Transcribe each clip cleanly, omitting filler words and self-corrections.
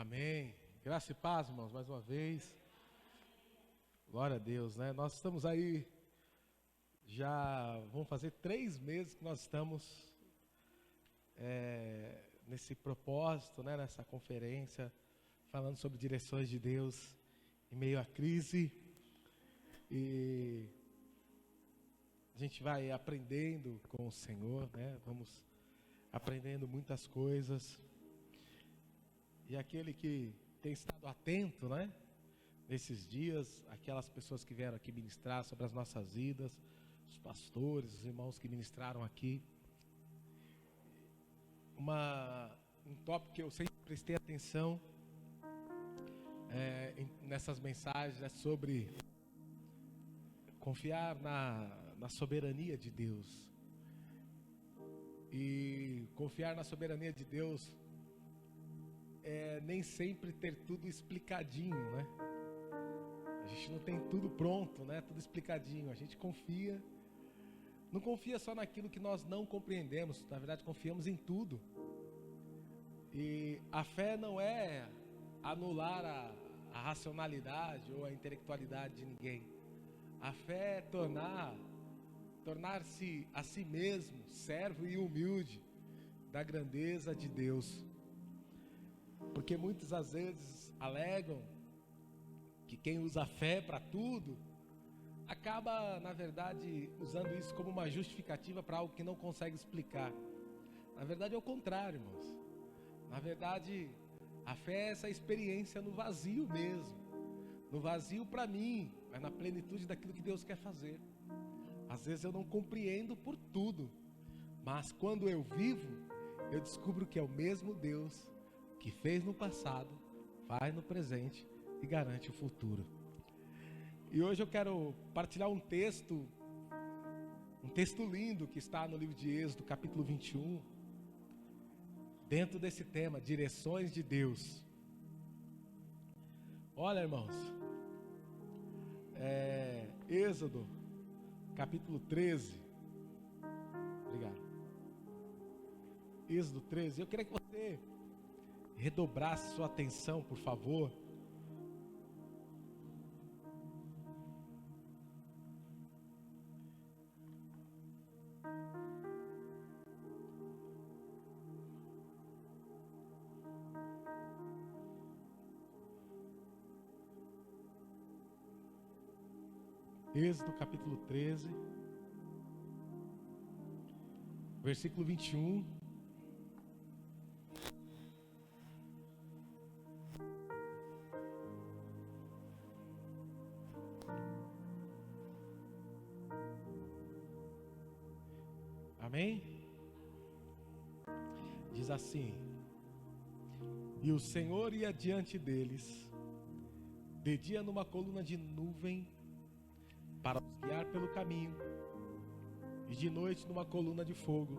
Amém. Graça e paz, irmãos, mais uma vez. Glória a Deus, né? Nós estamos aí, já vamos fazer 3 meses que nós estamos nesse propósito, né? Nessa conferência, falando sobre direções de Deus em meio à crise. E a gente vai aprendendo com o Senhor, né? Vamos aprendendo muitas coisas. E aquele que tem estado atento, né? Nesses dias, aquelas pessoas que vieram aqui ministrar sobre as nossas vidas, os pastores, os irmãos que ministraram aqui. Um tópico que eu sempre prestei atenção nessas mensagens é sobre confiar na soberania de Deus. E confiar na soberania de Deus nem sempre ter tudo explicadinho, né? A gente não tem tudo pronto, né? Tudo explicadinho. A gente confia, não confia só naquilo que nós não compreendemos. Na verdade, confiamos em tudo. E a fé não é anular a racionalidade ou a intelectualidade de ninguém. A fé é tornar-se a si mesmo servo e humilde da grandeza de Deus. Porque muitas às vezes alegam que quem usa a fé para tudo acaba, na verdade, usando isso como uma justificativa para algo que não consegue explicar. Na verdade é o contrário, irmãos. Na verdade, a fé é essa experiência no vazio mesmo. No vazio para mim, mas na plenitude daquilo que Deus quer fazer. Às vezes eu não compreendo por tudo, mas quando eu vivo, eu descubro que é o mesmo Deus que fez no passado, faz no presente e garante o futuro. E hoje eu quero partilhar um texto lindo que está no livro de Êxodo, capítulo 21, dentro desse tema, direções de Deus. Olha, irmãos, Êxodo, capítulo 13, obrigado. Êxodo 13, eu queria que você redobrasse sua atenção, por favor. Êxodo capítulo 13, versículo 21. Amém? Diz assim: e o Senhor ia diante deles, de dia numa coluna de nuvem, para os guiar pelo caminho, e de noite numa coluna de fogo,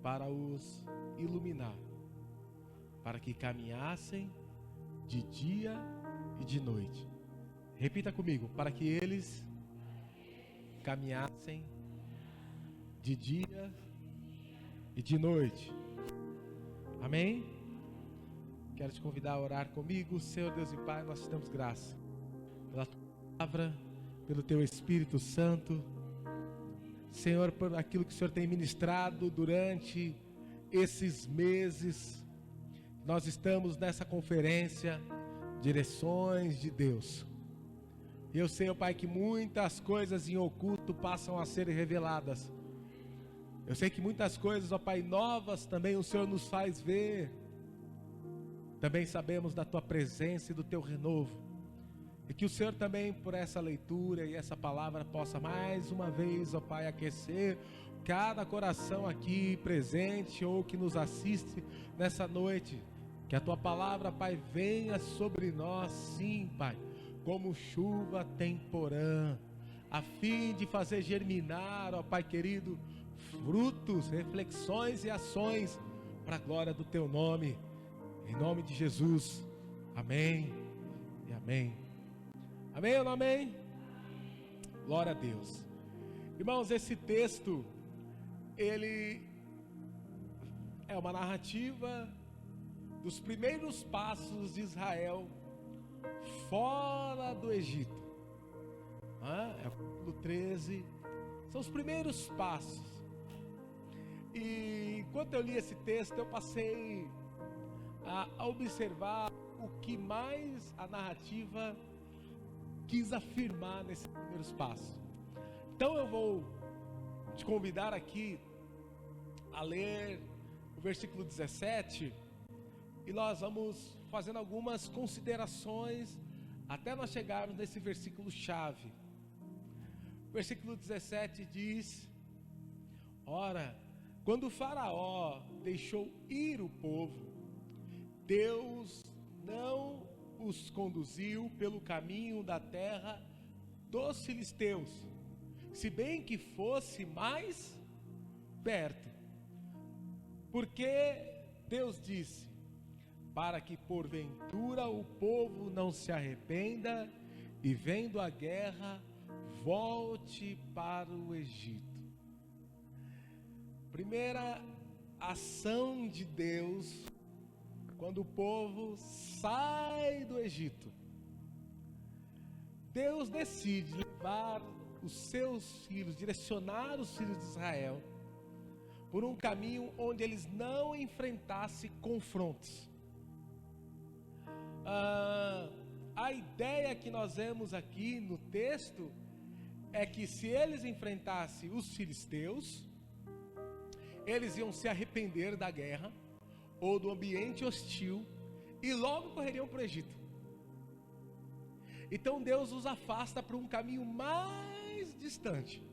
para os iluminar, para que caminhassem de dia e de noite. Repita comigo: para que eles caminhassem de dia e de noite. Amém? Quero te convidar a orar comigo. Senhor Deus e Pai, nós te damos graça pela tua palavra, pelo teu Espírito Santo, Senhor, por aquilo que o Senhor tem ministrado durante esses meses. Nós estamos nessa conferência, Direções de Deus. E eu sei, ó Pai, que muitas coisas em oculto passam a ser reveladas. Eu sei que muitas coisas, ó Pai, novas também o Senhor nos faz ver. Também sabemos da tua presença e do teu renovo. E que o Senhor também, por essa leitura e essa palavra, possa mais uma vez, ó Pai, aquecer cada coração aqui presente ou que nos assiste nessa noite. Que a tua palavra, Pai, venha sobre nós, sim, Pai, como chuva temporã, a fim de fazer germinar, ó Pai querido, frutos, reflexões e ações para a glória do teu nome. Em nome de Jesus. Amém e amém. Amém ou não amém? Glória a Deus. Irmãos, esse texto, ele é uma narrativa dos primeiros passos de Israel fora do Egito. É o capítulo 13, são os primeiros passos. E enquanto eu li esse texto, eu passei a observar o que mais a narrativa quis afirmar nesses primeiros passos. Então eu vou te convidar aqui a ler o versículo 17, e nós vamos fazendo algumas considerações até nós chegarmos nesse versículo chave. O versículo 17 diz: ora, quando o Faraó deixou ir o povo, Deus não os conduziu pelo caminho da terra dos filisteus, se bem que fosse mais perto, porque Deus disse: para que porventura o povo não se arrependa e, vendo a guerra, volte para o Egito. Primeira ação de Deus quando o povo sai do Egito. Deus decide levar os seus filhos, direcionar os filhos de Israel por um caminho onde eles não enfrentassem confrontos. A ideia que nós vemos aqui no texto é que se eles enfrentassem os filisteus, eles iam se arrepender da guerra ou do ambiente hostil e logo correriam para o Egito. Então Deus os afasta para um caminho mais distante,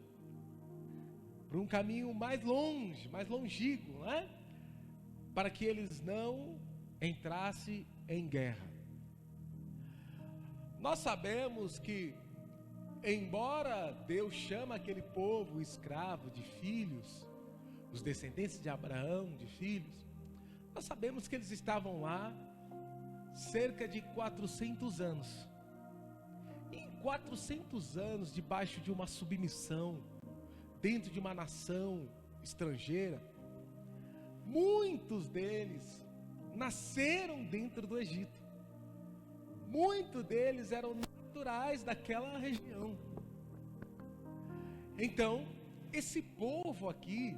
para um caminho mais longe, mais longínquo, né? Para que eles não entrassem em guerra. Nós sabemos que, embora Deus chama aquele povo escravo de filhos, os descendentes de Abraão, de filhos, nós sabemos que eles estavam lá cerca de 400 anos. Em 400 anos debaixo de uma submissão, dentro de uma nação estrangeira, muitos deles nasceram dentro do Egito. Muitos deles eram naturais daquela região. Então, esse povo aqui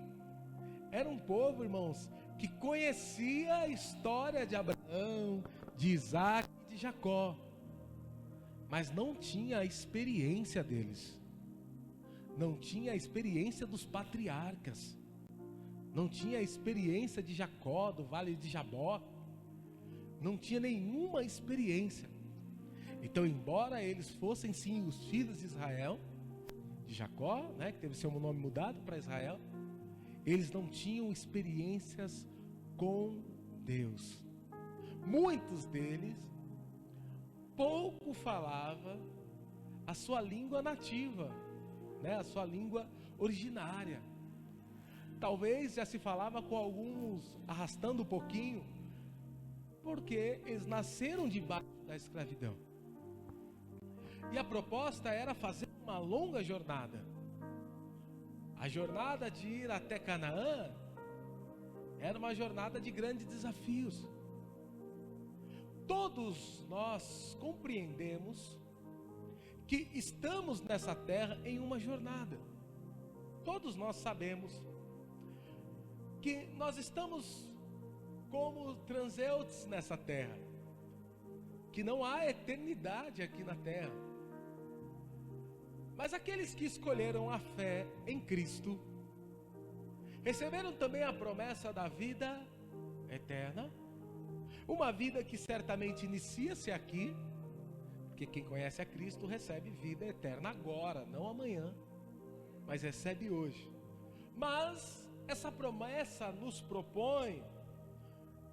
era um povo, irmãos, que conhecia a história de Abraão, de Isaac e de Jacó, mas não tinha a experiência deles, não tinha a experiência dos patriarcas, não tinha a experiência de Jacó, do vale de Jabó, não tinha nenhuma experiência. Então, embora eles fossem sim os filhos de Israel, de Jacó, né, que teve seu nome mudado para Israel, eles não tinham experiências com Deus. Muitos deles pouco falavam a sua língua nativa, né, a sua língua originária. Talvez já se falava com alguns arrastando um pouquinho, porque eles nasceram debaixo da escravidão. E a proposta era fazer uma longa jornada. A jornada de ir até Canaã era uma jornada de grandes desafios. Todos nós compreendemos que estamos nessa terra em uma jornada. Todos nós sabemos que nós estamos como transeuntes nessa terra, que não há eternidade aqui na terra. Mas aqueles que escolheram a fé em Cristo receberam também a promessa da vida eterna, uma vida que certamente inicia-se aqui, porque quem conhece a Cristo recebe vida eterna agora, não amanhã, mas recebe hoje. Mas essa promessa nos propõe,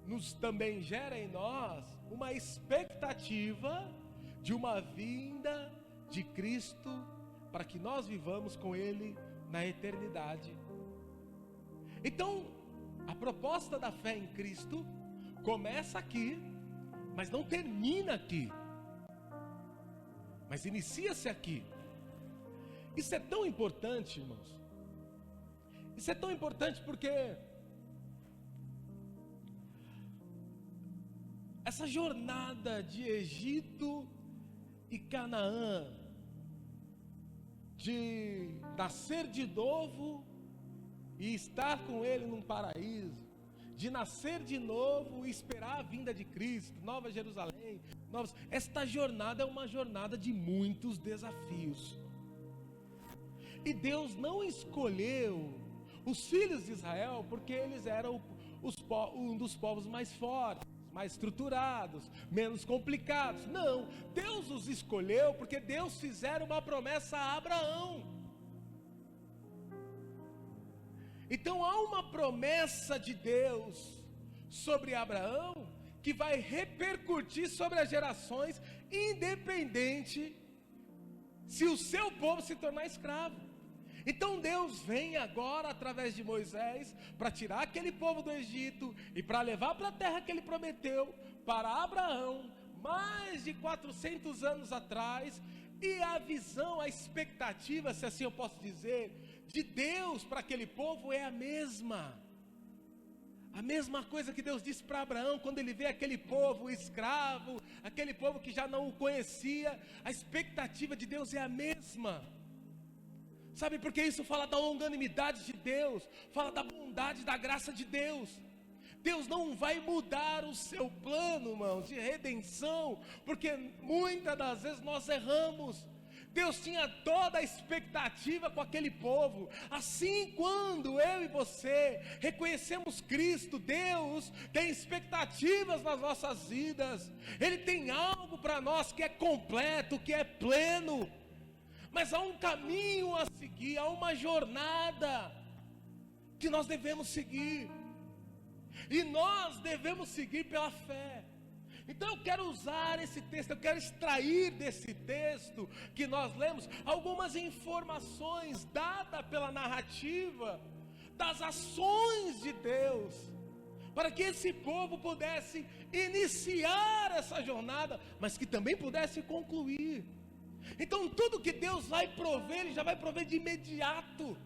nos também gera em nós uma expectativa de uma vinda de Cristo, para que nós vivamos com Ele na eternidade. Então, a proposta da fé em Cristo começa aqui, mas não termina aqui, mas inicia-se aqui. Isso é tão importante, irmãos. Isso é tão importante porque essa jornada de Egito e Canaã, de nascer de novo e estar com Ele num paraíso, de nascer de novo e esperar a vinda de Cristo, Nova Jerusalém, esta jornada é uma jornada de muitos desafios. E Deus não escolheu os filhos de Israel porque eles eram um dos povos mais fortes, mais estruturados, menos complicados. Não, Deus os escolheu porque Deus fizeram uma promessa a Abraão. Então há uma promessa de Deus sobre Abraão que vai repercutir sobre as gerações, independente se o seu povo se tornar escravo. Então Deus vem agora através de Moisés para tirar aquele povo do Egito e para levar para a terra que ele prometeu para Abraão mais de 400 anos atrás. E a visão, a expectativa, se assim eu posso dizer, de Deus para aquele povo é a mesma coisa que Deus disse para Abraão quando ele vê aquele povo escravo, aquele povo que já não o conhecia. A expectativa de Deus é a mesma. Sabe por que isso fala da longanimidade de Deus, fala da bondade, da graça de Deus. Deus não vai mudar o seu plano, irmãos, de redenção, porque muitas das vezes nós erramos. Deus tinha toda a expectativa com aquele povo. Assim, quando eu e você reconhecemos Cristo, Deus tem expectativas nas nossas vidas. Ele tem algo para nós que é completo, que é pleno. Mas há um caminho a seguir, há uma jornada que nós devemos seguir. E nós devemos seguir pela fé. Então eu quero usar esse texto, eu quero extrair desse texto que nós lemos algumas informações dadas pela narrativa das ações de Deus, para que esse povo pudesse iniciar essa jornada, mas que também pudesse concluir. Então tudo que Deus vai prover, Ele já vai prover de imediato.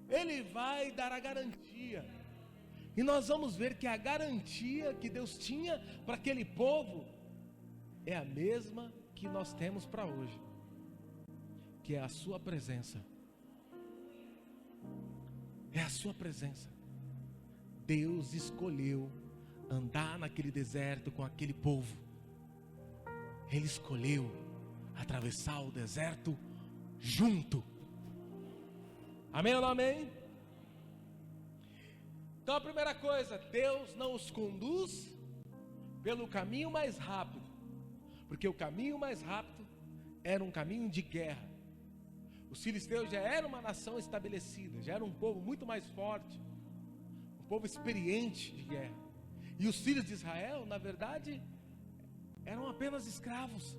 Ele vai dar a garantia. E nós vamos ver que a garantia que Deus tinha para aquele povo é a mesma que nós temos para hoje, que é a sua presença. É a sua presença. Deus escolheu andar naquele deserto com aquele povo. Ele escolheu atravessar o deserto junto. Amém ou não amém? Então a primeira coisa, Deus não os conduz pelo caminho mais rápido, porque o caminho mais rápido era um caminho de guerra. Os filisteus já eram uma nação estabelecida, já era um povo muito mais forte, um povo experiente de guerra. E os filhos de Israel, na verdade, eram apenas escravos,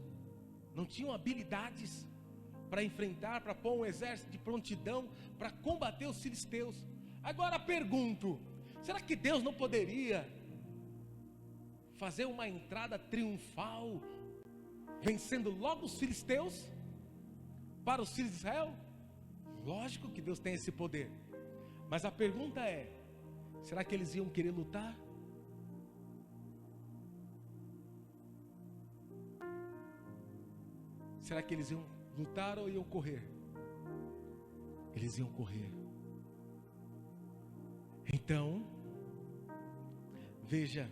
não tinham habilidades para enfrentar, para pôr um exército de prontidão para combater os filisteus. Agora pergunto, será que Deus não poderia fazer uma entrada triunfal, vencendo logo os filisteus para os filhos de Israel? Lógico que Deus tem esse poder, mas a pergunta é, será que eles iam querer lutar? Será que eles iam lutar ou iam correr? Eles iam correr. Então, veja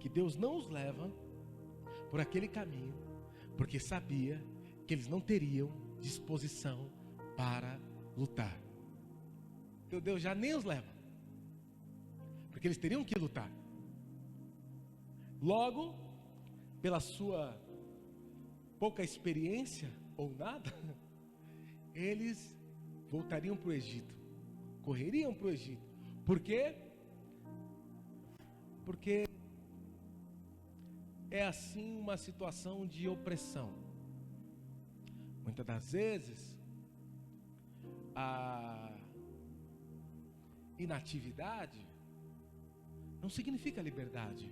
que Deus não os leva por aquele caminho, porque sabia que eles não teriam disposição para lutar. Então Deus já nem os leva, porque eles teriam que lutar. Logo, pela sua pouca experiência ou nada, eles voltariam para o Egito, correriam para o Egito. Por quê? Porque é assim uma situação de opressão. Muitas das vezes a inatividade não significa liberdade.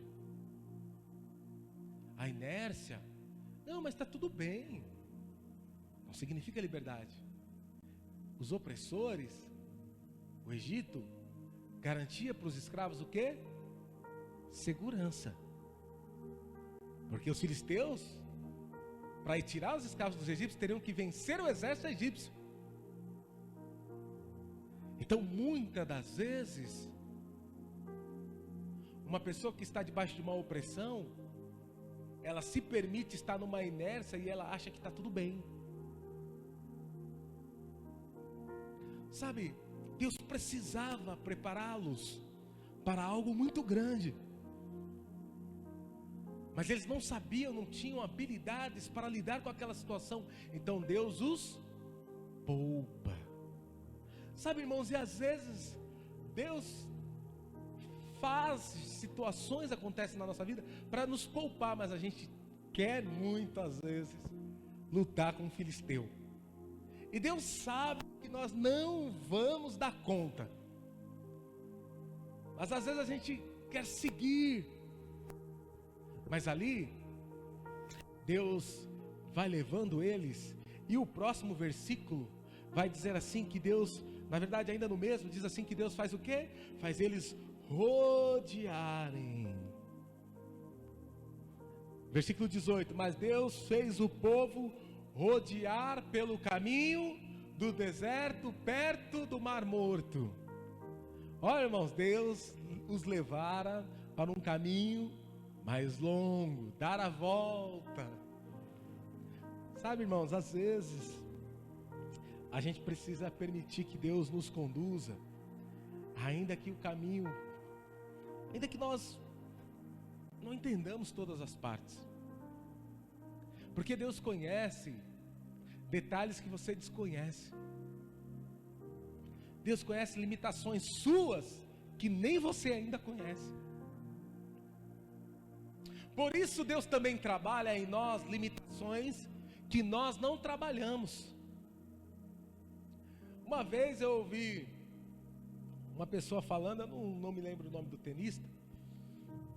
A inércia, não, mas está tudo bem, não significa liberdade. Os opressores, o Egito garantia para os escravos o quê? segurança. Porque os filisteus, para ir tirar os escravos dos egípcios, teriam que vencer o exército egípcio. Então, muitas das vezes, uma pessoa que está debaixo de uma opressão, ela se permite estar numa inércia e ela acha que está tudo bem. Sabe, Deus precisava prepará-los para algo muito grande. Mas eles não sabiam, não tinham habilidades para lidar com aquela situação. Então Deus os poupa. Sabe, irmãos, e às vezes Deus faz situações acontecem na nossa vida para nos poupar, mas a gente quer muitas vezes lutar com um filisteu. E Deus sabe que nós não vamos dar conta. Mas às vezes a gente quer seguir. Mas ali, Deus vai levando eles. E o próximo versículo vai dizer assim que Deus, na verdade ainda no mesmo, diz assim que Deus faz o quê? Faz eles rodearem. Versículo 18: mas Deus fez o povo rodear pelo caminho do deserto, perto do Mar Morto. Olha, irmãos, Deus os levara para um caminho mais longo, dar a volta. Sabe, irmãos, às vezes a gente precisa permitir que Deus nos conduza, ainda que o caminho, ainda que nós não entendamos todas as partes, porque Deus conhece detalhes que você desconhece. Deus conhece limitações suas que nem você ainda conhece. Por isso Deus também trabalha em nós limitações que nós não trabalhamos. Uma vez eu ouvi uma pessoa falando, eu não me lembro o nome do tenista,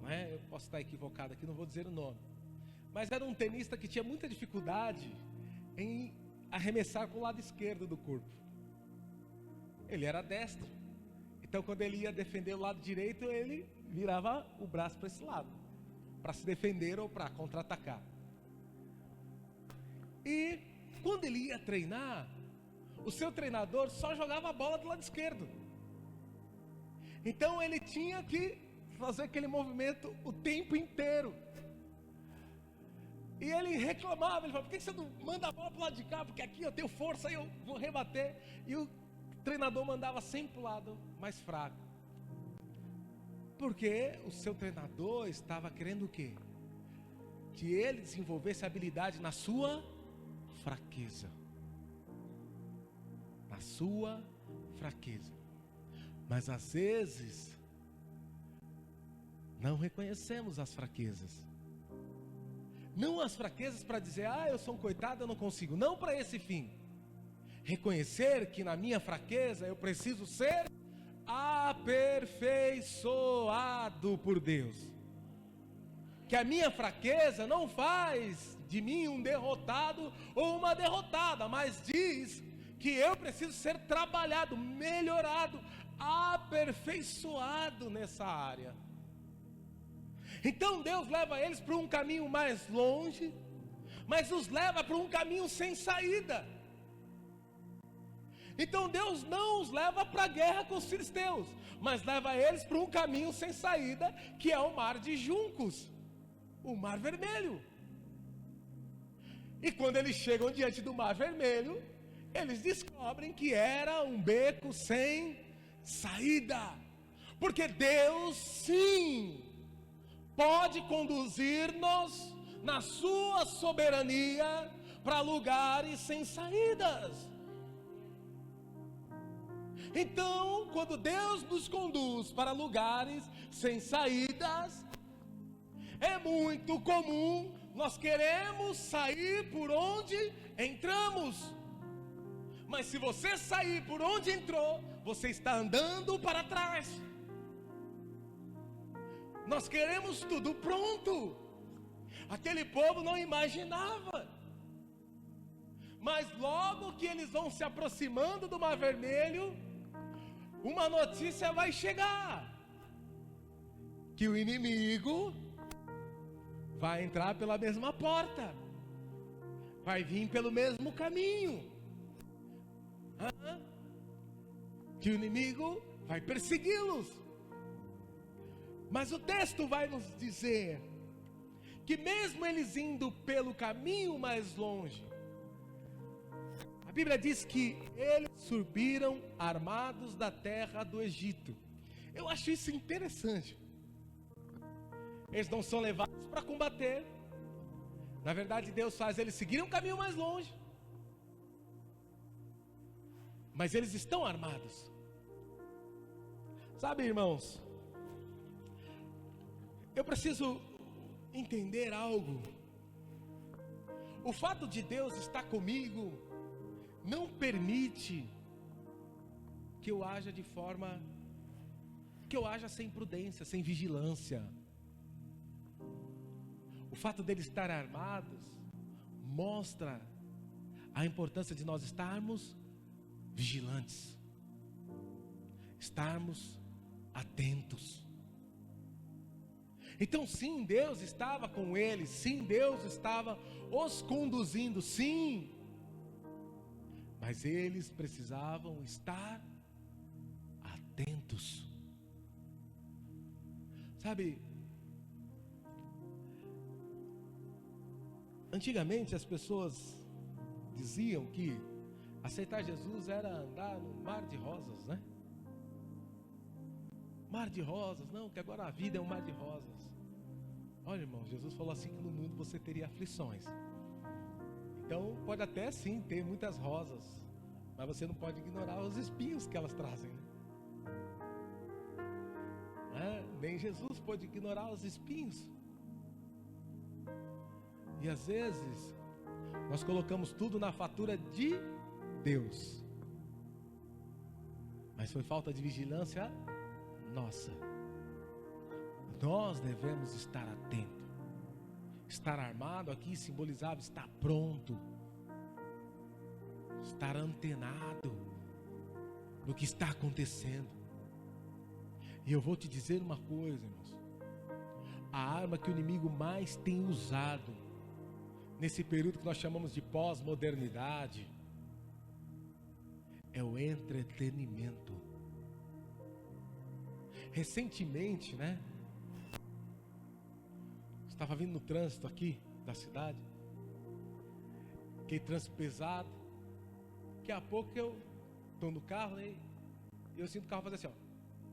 né? Eu posso estar equivocado aqui, não vou dizer o nome, mas era um tenista que tinha muita dificuldade em arremessar com o lado esquerdo do corpo. Ele era destro, então quando ele ia defender o lado direito, ele virava o braço para esse lado, para se defender ou para contra-atacar. E quando ele ia treinar, o seu treinador só jogava a bola do lado esquerdo. Então ele tinha que fazer aquele movimento o tempo inteiro. E ele reclamava, ele falava: por que você não manda a bola para o lado de cá? Porque aqui eu tenho força e eu vou rebater. E o treinador mandava sempre para o lado mais fraco. Porque o seu treinador estava querendo o quê? Que ele desenvolvesse habilidade na sua fraqueza. Na sua fraqueza. Mas às vezes não reconhecemos as fraquezas. Não as fraquezas para dizer: eu sou um coitado, eu não consigo. Não para esse fim. Reconhecer que na minha fraqueza eu preciso ser aperfeiçoado por Deus. Que a minha fraqueza não faz de mim um derrotado ou uma derrotada, mas diz que eu preciso ser trabalhado, melhorado, aperfeiçoado nessa área. Então Deus leva eles para um caminho mais longe, mas os leva para um caminho sem saída. Então Deus não os leva para a guerra com os filisteus, mas leva eles para um caminho sem saída, que é o mar de juncos, o Mar Vermelho. E quando eles chegam diante do Mar Vermelho, eles descobrem que era um beco sem saída. Porque Deus sim pode conduzir-nos na sua soberania para lugares sem saídas. Então, quando Deus nos conduz para lugares sem saídas, é muito comum nós queremos sair por onde entramos. Mas se você sair por onde entrou, você está andando para trás. Nós queremos tudo pronto. Aquele povo não imaginava. Mas logo que eles vão se aproximando do Mar Vermelho, uma notícia vai chegar: que o inimigo vai entrar pela mesma porta, vai vir pelo mesmo caminho, que o inimigo vai persegui-los. Mas o texto vai nos dizer que mesmo eles indo pelo caminho mais longe, a Bíblia diz que eles subiram armados da terra do Egito. Eu acho isso interessante. Eles não são levados para combater. Na verdade, Deus faz eles seguirem um caminho mais longe. Mas eles estão armados. Sabe, irmãos, eu preciso entender algo. O fato de Deus estar comigo não permite que eu haja sem prudência, sem vigilância. O fato deles estar armados mostra a importância de nós estarmos vigilantes, estarmos atentos. Então sim, Deus estava com eles, sim, Deus estava os conduzindo, sim, mas eles precisavam estar atentos. Sabe, antigamente as pessoas diziam que aceitar Jesus era andar no mar de rosas, né? Mar de rosas, não, que agora a vida é um mar de rosas. Olha, irmão, Jesus falou assim que no mundo você teria aflições. Então pode até sim ter muitas rosas, mas você não pode ignorar os espinhos que elas trazem, né? Nem Jesus pôde ignorar os espinhos. E às vezes nós colocamos tudo na fatura de Deus, mas foi falta de vigilância nossa. Nós devemos estar atentos. Estar armado aqui simbolizava estar pronto, estar antenado no que está acontecendo. E eu vou te dizer uma coisa, irmãos, a arma que o inimigo mais tem usado nesse período que nós chamamos de pós-modernidade é o entretenimento. Recentemente, estava vindo no trânsito aqui da cidade, aquele trânsito pesado. Daqui a pouco eu estou no carro e eu sinto o carro fazer assim,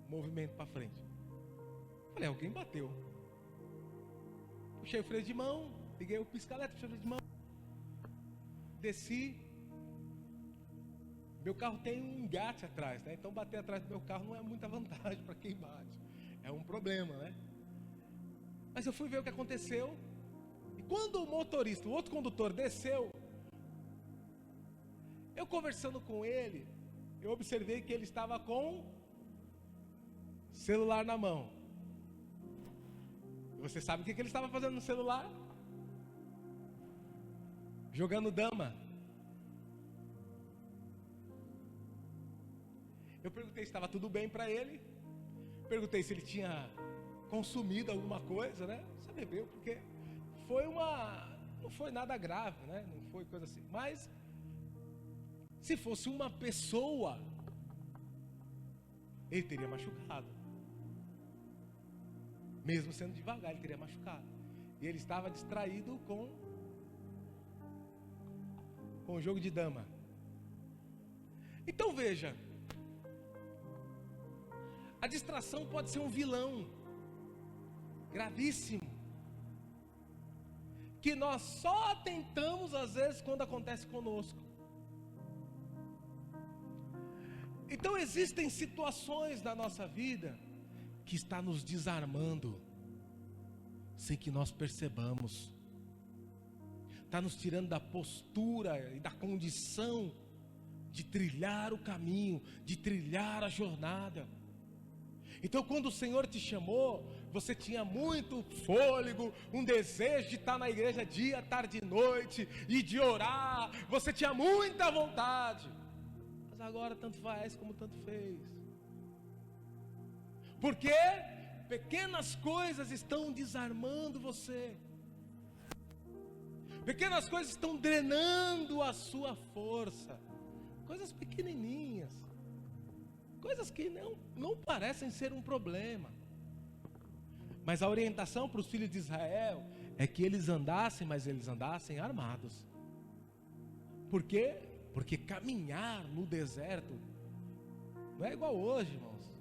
movimento para frente. Falei, alguém bateu. Puxei o freio de mão, liguei o pisca-alerta, puxei o freio de mão, desci. Meu carro tem um engate atrás, né? Então bater atrás do meu carro não é muita vantagem para quem bate. É um problema, né? Mas eu fui ver o que aconteceu. E quando o motorista, o outro condutor desceu, eu conversando com ele, eu observei que ele estava com celular na mão. E você sabe o que ele estava fazendo no celular? Jogando dama. Eu perguntei se estava tudo bem para ele. Perguntei se ele tinha consumido alguma coisa, né? Só bebeu, porque não foi nada grave, né? Não foi coisa assim. Mas se fosse uma pessoa, ele teria machucado. Mesmo sendo devagar, ele teria machucado. E ele estava distraído com o jogo de dama. Então veja, a distração pode ser um vilão gravíssimo, que nós só atentamos às vezes quando acontece conosco. Então existem situações na nossa vida que está nos desarmando, sem que nós percebamos, está nos tirando da postura e da condição de trilhar o caminho, de trilhar a jornada. Então quando o Senhor te chamou, você tinha muito fôlego, um desejo de estar na igreja dia, tarde e noite, e de orar, você tinha muita vontade, mas agora tanto faz como tanto fez. Por quê? pequenas coisas estão desarmando você. Pequenas coisas estão drenando a sua força. Coisas pequenininhas. Coisas que não parecem ser um problema. Mas a orientação para os filhos de Israel é que eles andassem, mas eles andassem armados. Por quê? Porque caminhar no deserto não é igual hoje, irmãos.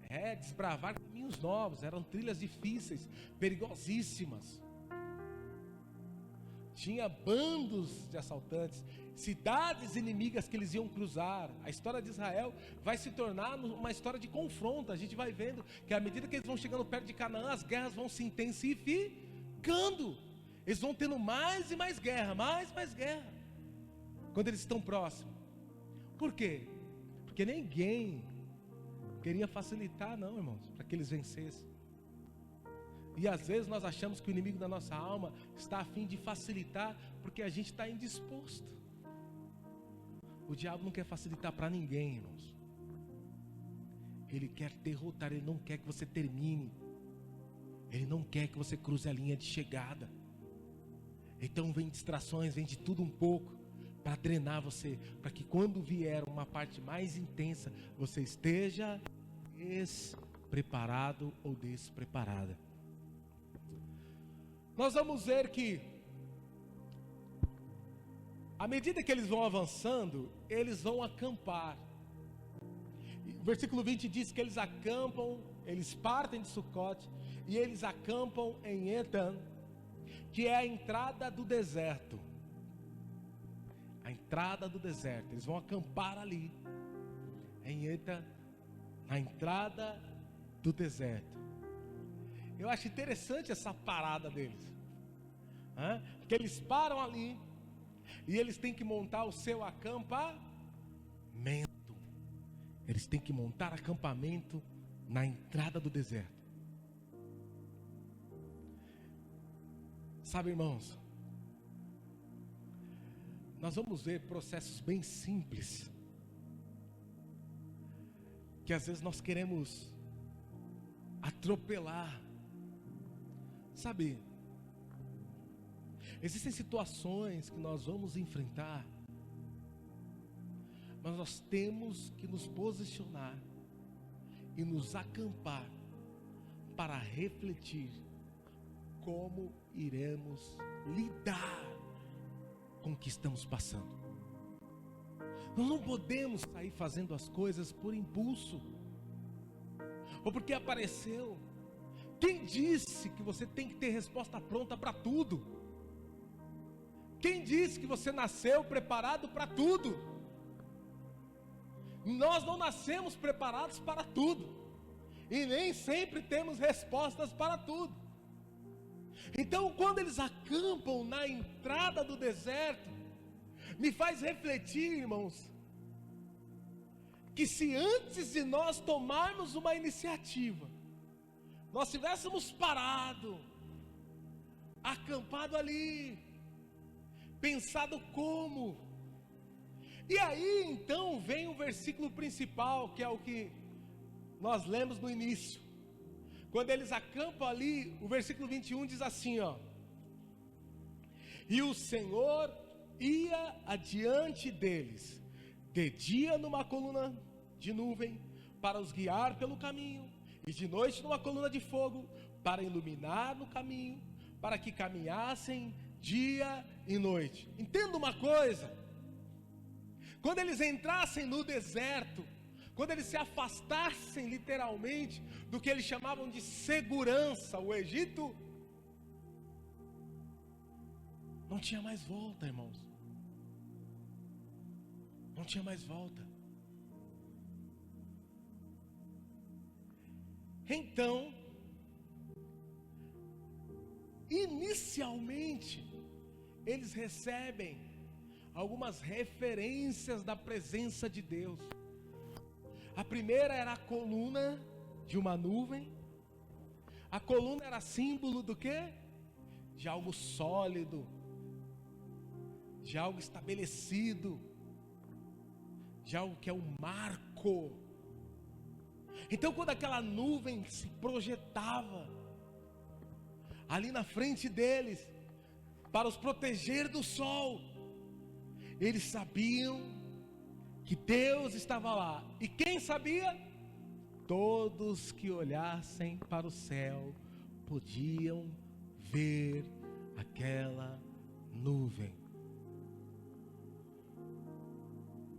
É desbravar caminhos novos. Eram trilhas difíceis, perigosíssimas. Tinha bandos de assaltantes, cidades inimigas que eles iam cruzar. A história de Israel vai se tornar uma história de confronto. A gente vai vendo que à medida que eles vão chegando perto de Canaã, as guerras vão se intensificando. Eles vão tendo mais e mais guerra, mais guerra, quando eles estão próximos. Por quê? Porque ninguém queria facilitar, não, irmãos, para que eles vencessem. E às vezes nós achamos que o inimigo da nossa alma está a fim de facilitar, porque a gente está indisposto. O diabo não quer facilitar para ninguém, irmãos. Ele quer derrotar, ele não quer que você termine. Ele não quer que você cruze a linha de chegada. Então vem distrações, vem de tudo um pouco, para drenar você, para que quando vier uma parte mais intensa, você esteja despreparado ou despreparada. Nós vamos ver que, à medida que eles vão avançando, eles vão acampar. O versículo 20 diz que eles acampam, eles partem de Sucote, e eles acampam em Etam, que é a entrada do deserto. A entrada do deserto, eles vão acampar ali, em Etam, na entrada do deserto. Eu acho interessante essa parada deles, porque eles param ali e eles têm que montar o seu acampamento. Eles têm que montar acampamento na entrada do deserto. Sabe, irmãos, nós vamos ver processos bem simples que às vezes nós queremos atropelar. Sabe, existem situações que nós vamos enfrentar, mas nós temos que nos posicionar e nos acampar para refletir como iremos lidar com o que estamos passando. Nós não podemos sair fazendo as coisas por impulso, ou porque apareceu. Quem disse que você tem que ter resposta pronta para tudo? Quem disse que você nasceu preparado para tudo? Nós não nascemos preparados para tudo, e nem sempre temos respostas para tudo. Então, quando eles acampam na entrada do deserto, me faz refletir, irmãos, que se antes de nós tomarmos uma iniciativa, nós tivéssemos parado, acampado ali, pensado como. E aí então vem o versículo principal, que é o que nós lemos no início. Quando eles acampam ali, o versículo 21 diz assim, e o Senhor ia adiante deles, de dia numa coluna de nuvem, para os guiar pelo caminho, e de noite numa coluna de fogo, para iluminar no caminho, para que caminhassem dia e noite. Entenda uma coisa: quando eles entrassem no deserto, quando eles se afastassem literalmente do que eles chamavam de segurança, o Egito, não tinha mais volta, irmãos. Não tinha mais volta. Então, inicialmente, eles recebem algumas referências da presença de Deus. A primeira era a coluna de uma nuvem. A coluna era símbolo do quê? De algo sólido, de algo estabelecido, de algo que é um marco. Então, quando aquela nuvem se projetava ali na frente deles, para os proteger do sol, eles sabiam que Deus estava lá. E quem sabia? Todos que olhassem para o céu podiam ver aquela nuvem.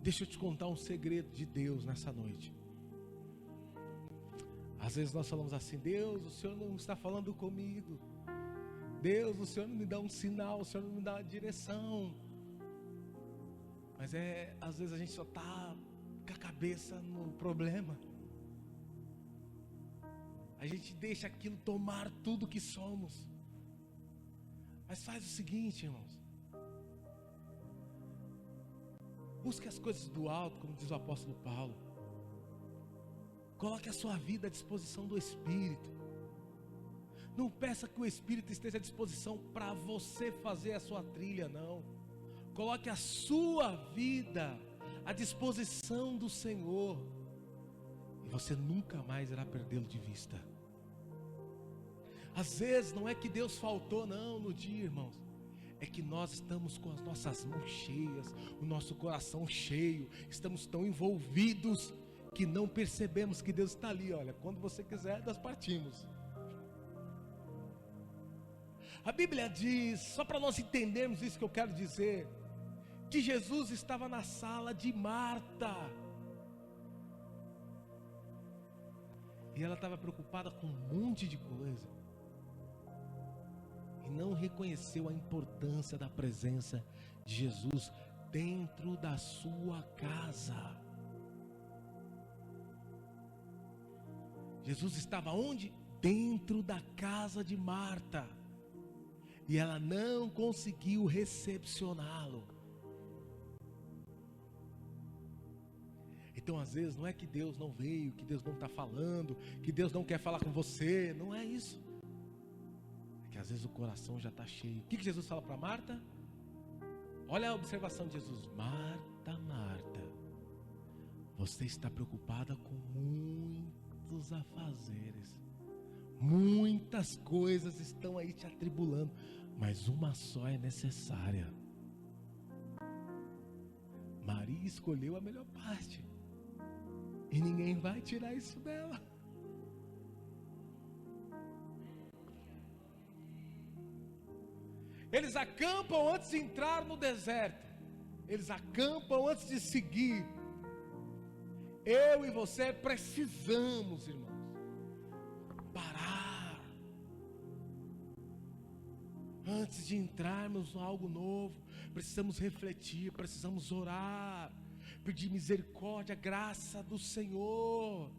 Deixa eu te contar um segredo de Deus nessa noite. Às vezes nós falamos assim: Deus, o Senhor não está falando comigo. Deus, o Senhor não me dá um sinal, o Senhor não me dá uma direção. Mas às vezes a gente só está com a cabeça no problema. A gente deixa aquilo tomar tudo que somos. Mas faz o seguinte, irmãos. Busque as coisas do alto, como diz o apóstolo Paulo. Coloque a sua vida à disposição do Espírito. Não peça que o Espírito esteja à disposição para você fazer a sua trilha, não. Coloque a sua vida à disposição do Senhor, e você nunca mais irá perdê-lo de vista. Às vezes não é que Deus faltou não no dia, irmãos. É que nós estamos com as nossas mãos cheias, o nosso coração cheio, estamos tão envolvidos que não percebemos que Deus está ali. Olha, quando você quiser, nós partimos. A Bíblia diz, só para nós entendermos isso que eu quero dizer, que Jesus estava na sala de Marta. E ela estava preocupada com um monte de coisa. E não reconheceu a importância da presença de Jesus dentro da sua casa. Jesus estava onde? Dentro da casa de Marta. E ela não conseguiu recepcioná-lo. Então às vezes não é que Deus não veio, que Deus não está falando, que Deus não quer falar com você. Não é isso. É que às vezes o coração já está cheio. O que Jesus fala para Marta? Olha a observação de Jesus. Marta, Marta, você está preocupada com muitos afazeres. Muitas coisas estão aí te atribulando, mas uma só é necessária. Maria escolheu a melhor parte, e ninguém vai tirar isso dela. Eles acampam antes de entrar no deserto. Eles acampam antes de seguir. Eu e você precisamos, irmãos, parar antes de entrarmos em algo novo. Precisamos refletir, precisamos orar, pedir misericórdia, graça do Senhor.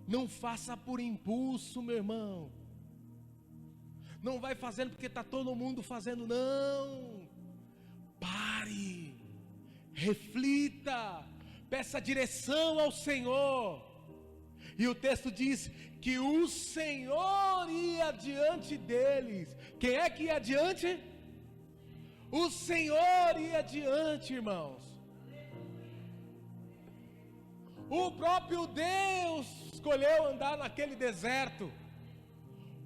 Não faça por impulso, meu irmão. Não vai fazendo porque está todo mundo fazendo, não. Pare, reflita, peça direção ao Senhor. E o texto diz que o Senhor ia diante deles. Quem é que ia adiante? O Senhor ia adiante, irmãos. O próprio Deus escolheu andar naquele deserto.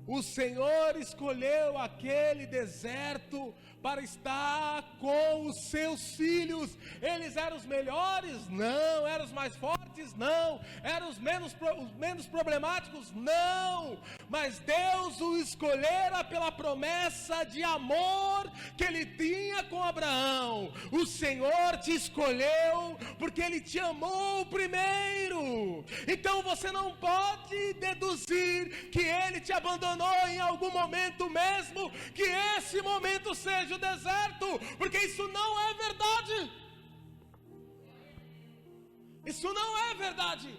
O Senhor escolheu aquele deserto para estar com os seus filhos. Eles eram os melhores? Não. Eram os mais fortes? Não. Eram os menos problemáticos? Não. Mas Deus o escolhera pela promessa de amor que Ele tinha com Abraão. O Senhor te escolheu porque Ele te amou primeiro. Então você não pode deduzir que Ele te abandonou em algum momento, mesmo que esse momento seja o deserto, porque isso não é verdade. Isso não é verdade.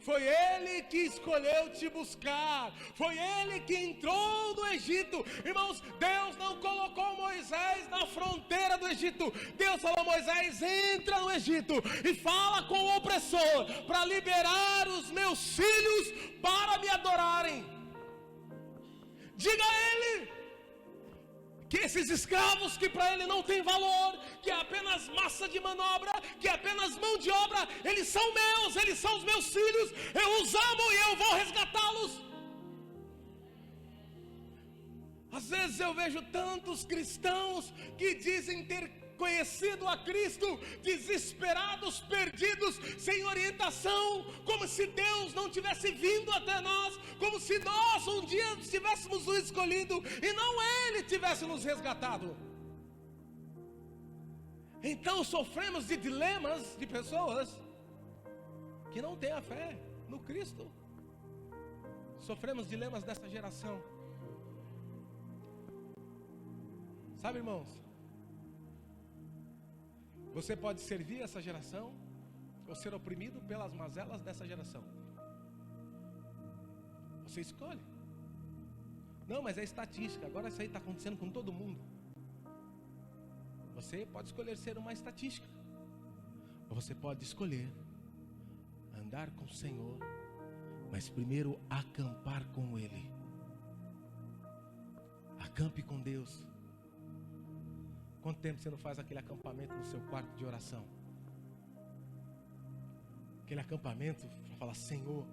Foi Ele que escolheu te buscar. Foi Ele que entrou no Egito. Irmãos, Deus não colocou Moisés na fronteira do Egito. Deus falou: Moisés, entra no Egito e fala com o opressor para liberar os meus filhos para me adorarem. Diga a Ele que esses escravos que para ele não tem valor, que é apenas massa de manobra, que é apenas mão de obra, eles são meus, eles são os meus filhos, eu os amo e eu vou resgatá-los. Às vezes eu vejo tantos cristãos que dizem ter conhecido a Cristo, desesperados, perdidos, sem orientação, como se Deus não tivesse vindo até nós, como se nós um dia tivéssemos o escolhido e não Ele tivesse nos resgatado. Então sofremos de dilemas de pessoas que não têm a fé no Cristo. Sofremos dilemas dessa geração. Sabe, irmãos, você pode servir essa geração ou ser oprimido pelas mazelas dessa geração. Você escolhe. Não, mas é estatística. Agora isso aí está acontecendo com todo mundo. Você pode escolher ser uma estatística, ou você pode escolher andar com o Senhor, mas primeiro acampar com Ele. Acampe com Deus. Quanto tempo você não faz aquele acampamento no seu quarto de oração? Aquele acampamento para falar: Senhor,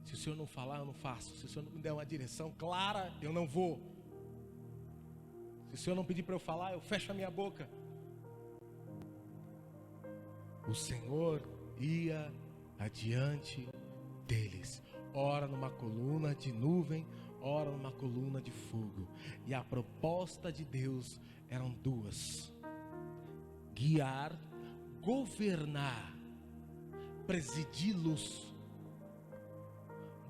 se o Senhor não falar, eu não faço. Se o Senhor não me der uma direção clara, eu não vou. Se o Senhor não pedir para eu falar, eu fecho a minha boca. O Senhor ia adiante deles, ora numa coluna de nuvem, ora numa coluna de fogo. E a proposta de Deus eram duas: guiar, governar, presidi-los,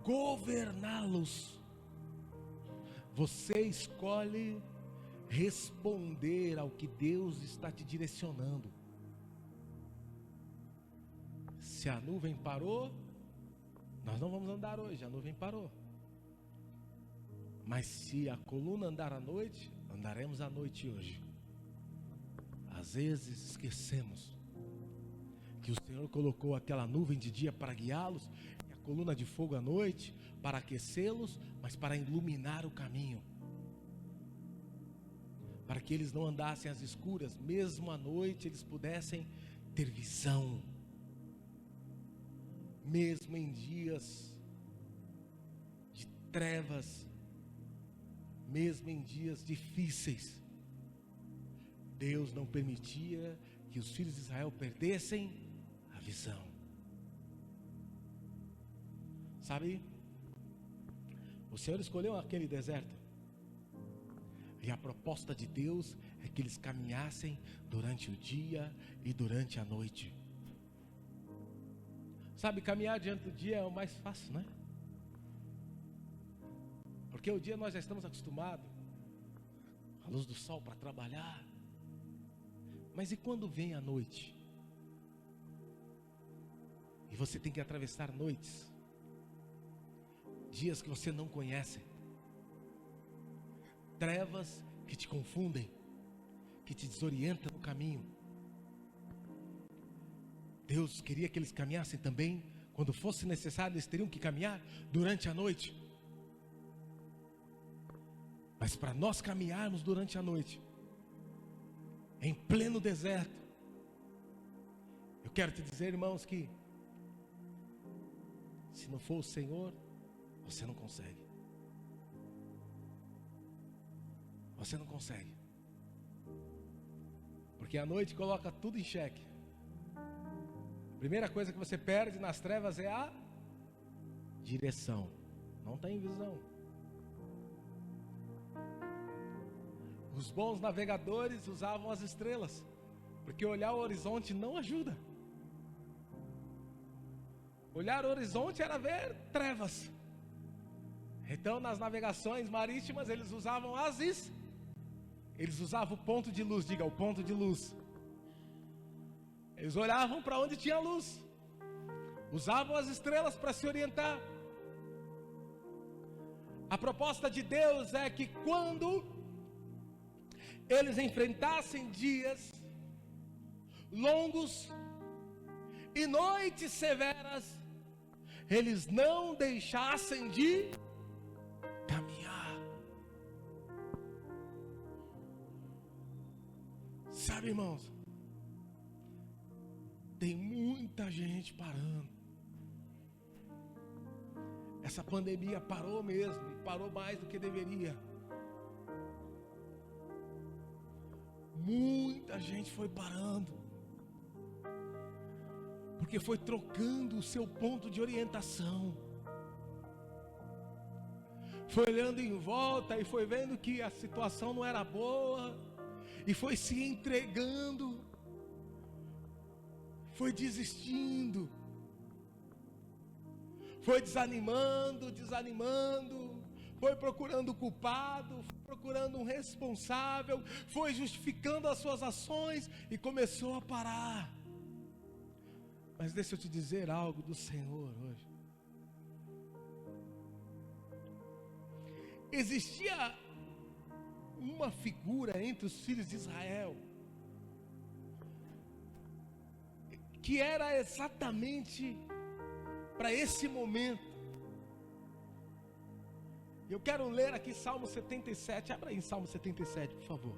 governá-los. Você escolhe responder ao que Deus está te direcionando. Se a nuvem parou, nós não vamos andar hoje, a nuvem parou. Mas se a coluna andar à noite, andaremos à noite hoje. Às vezes esquecemos que o Senhor colocou aquela nuvem de dia para guiá-los e a coluna de fogo à noite para aquecê-los, mas para iluminar o caminho, para que eles não andassem às escuras, mesmo à noite eles pudessem ter visão, mesmo em dias de trevas, mesmo em dias difíceis. Deus não permitia que os filhos de Israel perdessem a visão. Sabe, o Senhor escolheu aquele deserto, e a proposta de Deus é que eles caminhassem durante o dia e durante a noite. Sabe, caminhar diante do dia é o mais fácil, né? Porque o dia nós já estamos acostumados, a luz do sol para trabalhar. Mas e quando vem a noite? E você tem que atravessar noites, dias que você não conhece, trevas que te confundem, que te desorientam no caminho. Deus queria que eles caminhassem também, quando fosse necessário, eles teriam que caminhar durante a noite. Mas para nós caminharmos durante a noite, em pleno deserto, eu quero te dizer, irmãos, que se não for o Senhor, você não consegue. Você não consegue. Porque a noite coloca tudo em xeque. A primeira coisa que você perde nas trevas é a direção. Não tem visão. Os bons navegadores usavam as estrelas, porque olhar o horizonte não ajuda. Olhar o horizonte era ver trevas. Então nas navegações marítimas eles usavam eles usavam o ponto de luz, diga, o ponto de luz. Eles olhavam para onde tinha luz, usavam as estrelas para se orientar. A proposta de Deus é que quando eles enfrentassem dias longos e noites severas, eles não deixassem de caminhar. Sabe, irmãos, tem muita gente parando. Essa pandemia parou mesmo, e parou mais do que deveria. Muita gente foi parando, porque foi trocando o seu ponto de orientação. Foi olhando em volta e foi vendo que a situação não era boa, e foi se entregando, foi desistindo, foi desanimando, foi procurando culpado, foi procurando um responsável, foi justificando as suas ações e começou a parar. Mas deixa eu te dizer algo do Senhor hoje. Existia uma figura entre os filhos de Israel que era exatamente para esse momento. Eu quero ler aqui Salmo 77. Abra aí em Salmo 77, por favor.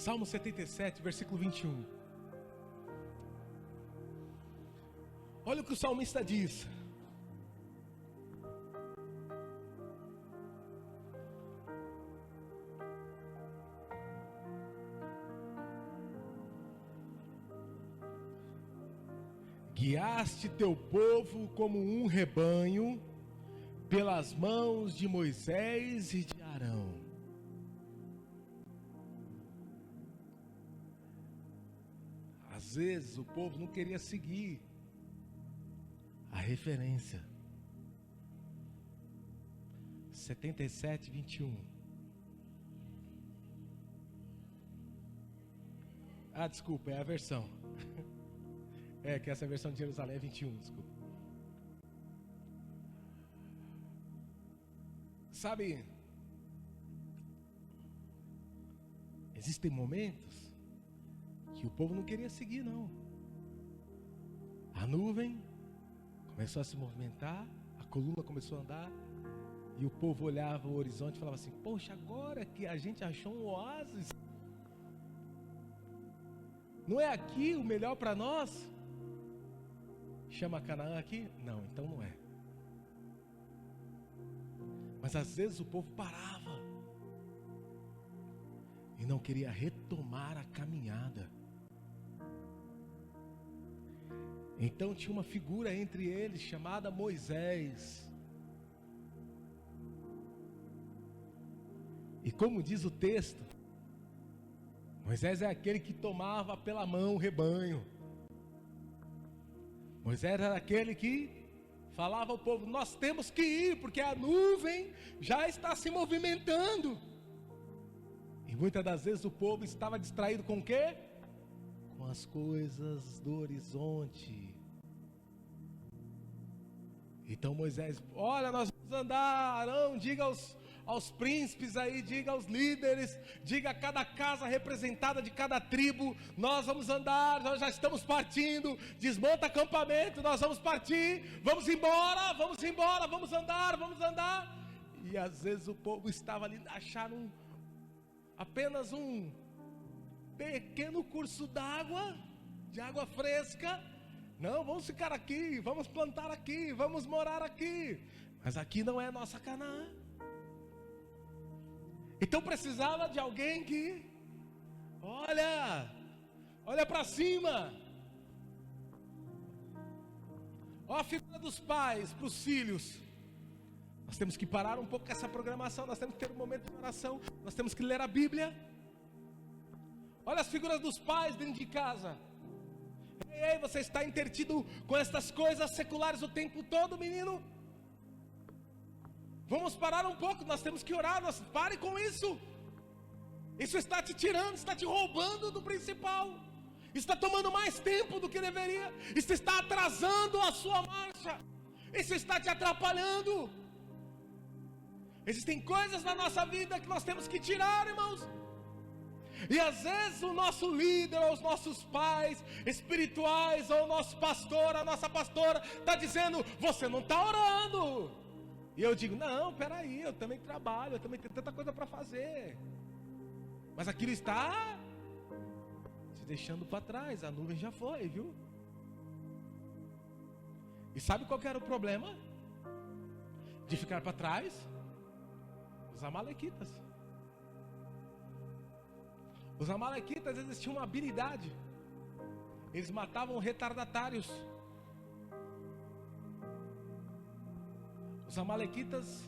Salmo 77, versículo 21. Olha o que o salmista diz. Guiaste teu povo como um rebanho pelas mãos de Moisés e de Arão. Às vezes o povo não queria seguir a referência. 77, 21. Ah, desculpa, é a versão. É, que essa versão de Jerusalém é 21, desculpa. Sabe, existem momentos que o povo não queria seguir, não. A nuvem começou a se movimentar, a coluna começou a andar, e o povo olhava o horizonte e falava assim: poxa, agora que a gente achou um oásis, não é aqui o melhor para nós? Chama Canaã aqui? Não, então não é. Mas às vezes o povo parava e não queria retomar a caminhada. Então tinha uma figura entre eles chamada Moisés. E como diz o texto, Moisés é aquele que tomava pela mão o rebanho. Moisés era aquele que falava ao povo: nós temos que ir, porque a nuvem já está se movimentando. E muitas das vezes o povo estava distraído com o quê? Com as coisas do horizonte. Então Moisés: olha, nós vamos andar. Arão, diga aos príncipes aí, diga aos líderes, diga a cada casa representada de cada tribo: nós vamos andar, nós já estamos partindo, desmonta acampamento, nós vamos partir, vamos embora, vamos andar. E às vezes o povo estava ali, acharam apenas um pequeno curso d'água, de água fresca. Não, vamos ficar aqui, vamos plantar aqui, vamos morar aqui, mas aqui não é nossa Canaã. Então precisava de alguém que olha para cima. Olha a figura dos pais para os filhos. Nós temos que parar um pouco com essa programação, nós temos que ter um momento de oração, nós temos que ler a Bíblia. Olha as figuras dos pais dentro de casa. Ei, você está intertido com estas coisas seculares o tempo todo, menino? Vamos parar um pouco, nós temos que orar, pare com isso. Isso está te tirando, está te roubando do principal. Está tomando mais tempo do que deveria. Isso está atrasando a sua marcha. Isso está te atrapalhando. Existem coisas na nossa vida que nós temos que tirar, irmãos. E às vezes o nosso líder, ou os nossos pais espirituais, ou o nosso pastor, a nossa pastora, está dizendo: você não está orando. E eu digo: não, peraí, eu também trabalho, eu também tenho tanta coisa para fazer. Mas aquilo está se deixando para trás, a nuvem já foi, viu? E sabe qual que era o problema de ficar para trás? Os amalequitas. Os amalequitas, eles tinham uma habilidade. Eles matavam retardatários. Os amalequitas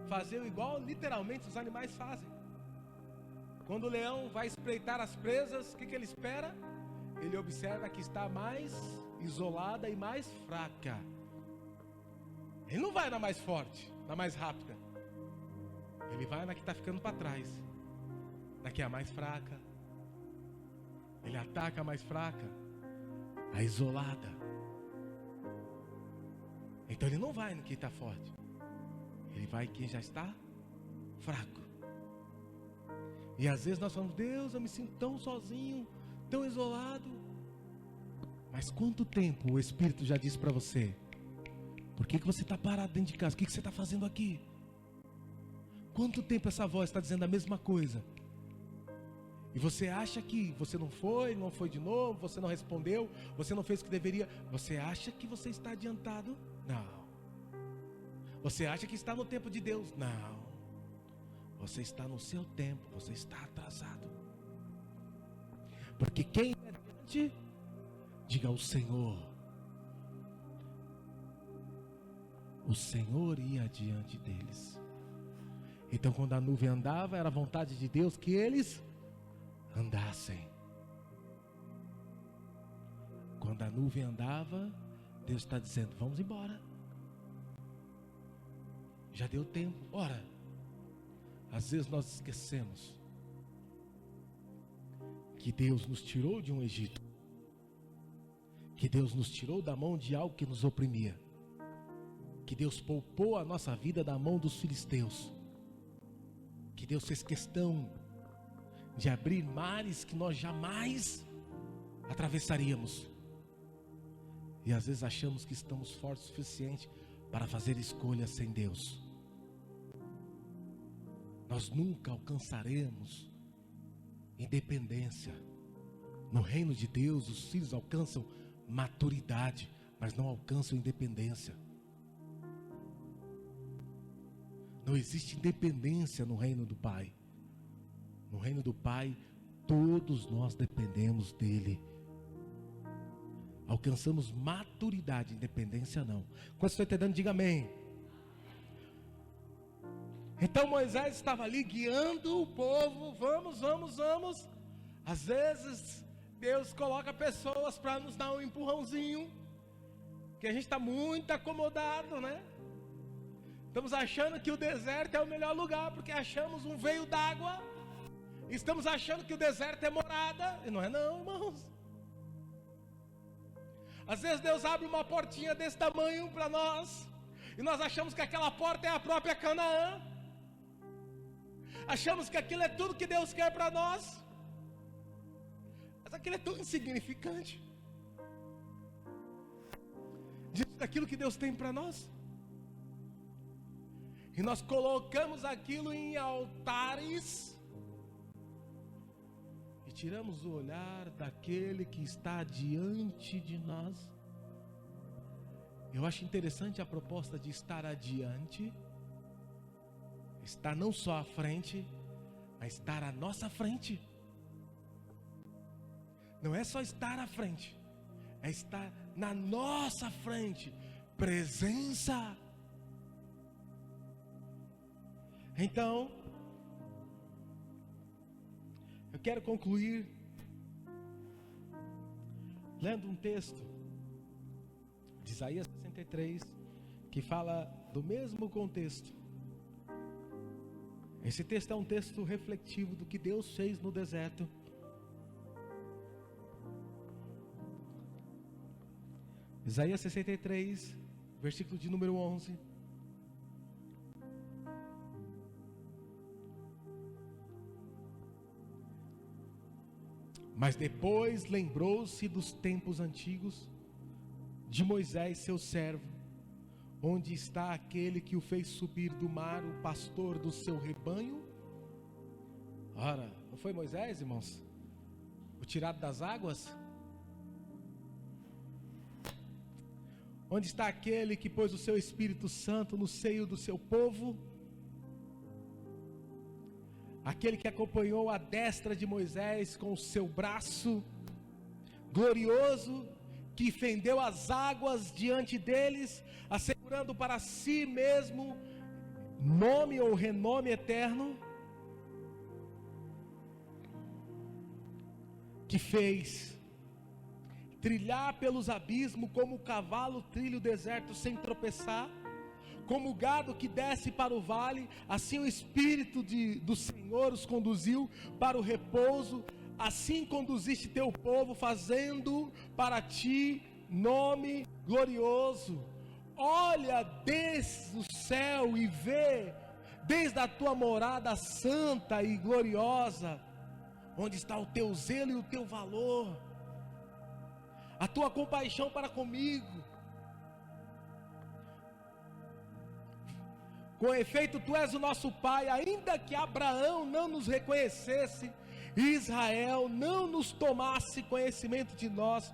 faziam igual literalmente os animais fazem. Quando o leão vai espreitar as presas, o que ele espera? Ele observa que está mais isolada e mais fraca. Ele não vai na mais forte, na mais rápida. Ele vai na que está ficando para trás, na que é a mais fraca. Ele ataca a mais fraca, a isolada. Então ele não vai no que está forte, ele vai em quem já está fraco. E às vezes nós falamos: Deus, eu me sinto tão sozinho, tão isolado. Mas quanto tempo o Espírito já disse para você: por que você está parado dentro de casa? O que você está fazendo aqui? Quanto tempo essa voz está dizendo a mesma coisa? E você acha que você não foi de novo, você não respondeu, você não fez o que deveria. Você acha que você está adiantado? Não. Você acha que está no tempo de Deus? Não. Você está no seu tempo, você está atrasado. Porque quem é diante, diga: o Senhor. O Senhor ia adiante deles. Então quando a nuvem andava, era a vontade de Deus que eles andassem. Quando a nuvem andava, Deus está dizendo: vamos embora. Já deu tempo. Ora, às vezes nós esquecemos que Deus nos tirou de um Egito, que Deus nos tirou da mão de algo que nos oprimia, que Deus poupou a nossa vida da mão dos filisteus, que Deus fez questão de abrir mares que nós jamais atravessaríamos. E às vezes achamos que estamos fortes o suficiente para fazer escolhas sem Deus. Nós nunca alcançaremos independência. No reino de Deus, os filhos alcançam maturidade, mas não alcançam independência. Não existe independência no reino do Pai. No reino do Pai, todos nós dependemos dEle. Alcançamos maturidade, independência não. Quando você está entendendo, diga amém. Então Moisés estava ali guiando o povo. Vamos. Às vezes Deus coloca pessoas para nos dar um empurrãozinho, que a gente está muito acomodado, né? Estamos achando que o deserto é o melhor lugar, porque achamos um veio d'água. Estamos achando que o deserto é morada, e não é não, irmãos. Às vezes Deus abre uma portinha desse tamanho para nós, e nós achamos que aquela porta é a própria Canaã. Achamos que aquilo é tudo que Deus quer para nós, mas aquilo é tão insignificante diante daquilo que Deus tem para nós. E nós colocamos aquilo em altares e tiramos o olhar daquele que está diante de nós. Eu acho interessante a proposta de estar adiante. Estar não só à frente, mas estar à nossa frente. Não é só estar à frente, é estar na nossa frente. Presença. Então, eu quero concluir lendo um texto de Isaías 63, que fala do mesmo contexto. Esse texto é um texto refletivo do que Deus fez no deserto. Isaías 63, versículo de número 11. Mas depois lembrou-se dos tempos antigos, de Moisés seu servo, onde está aquele que o fez subir do mar, o pastor do seu rebanho? Ora, não foi Moisés, irmãos? O tirado das águas? Onde está aquele que pôs o seu Espírito Santo no seio do seu povo? Aquele que acompanhou a destra de Moisés com o seu braço glorioso, que fendeu as águas diante deles, assegurando para si mesmo nome ou renome eterno, que fez trilhar pelos abismos como o cavalo trilha o deserto sem tropeçar, como o gado que desce para o vale, assim o Espírito do Senhor os conduziu para o repouso. Assim conduziste teu povo, fazendo para ti nome glorioso. Olha desde o céu e vê, desde a tua morada santa e gloriosa, onde está o teu zelo e o teu valor, a tua compaixão para comigo. Com efeito, tu és o nosso Pai, ainda que Abraão não nos reconhecesse, Israel não nos tomasse conhecimento de nós,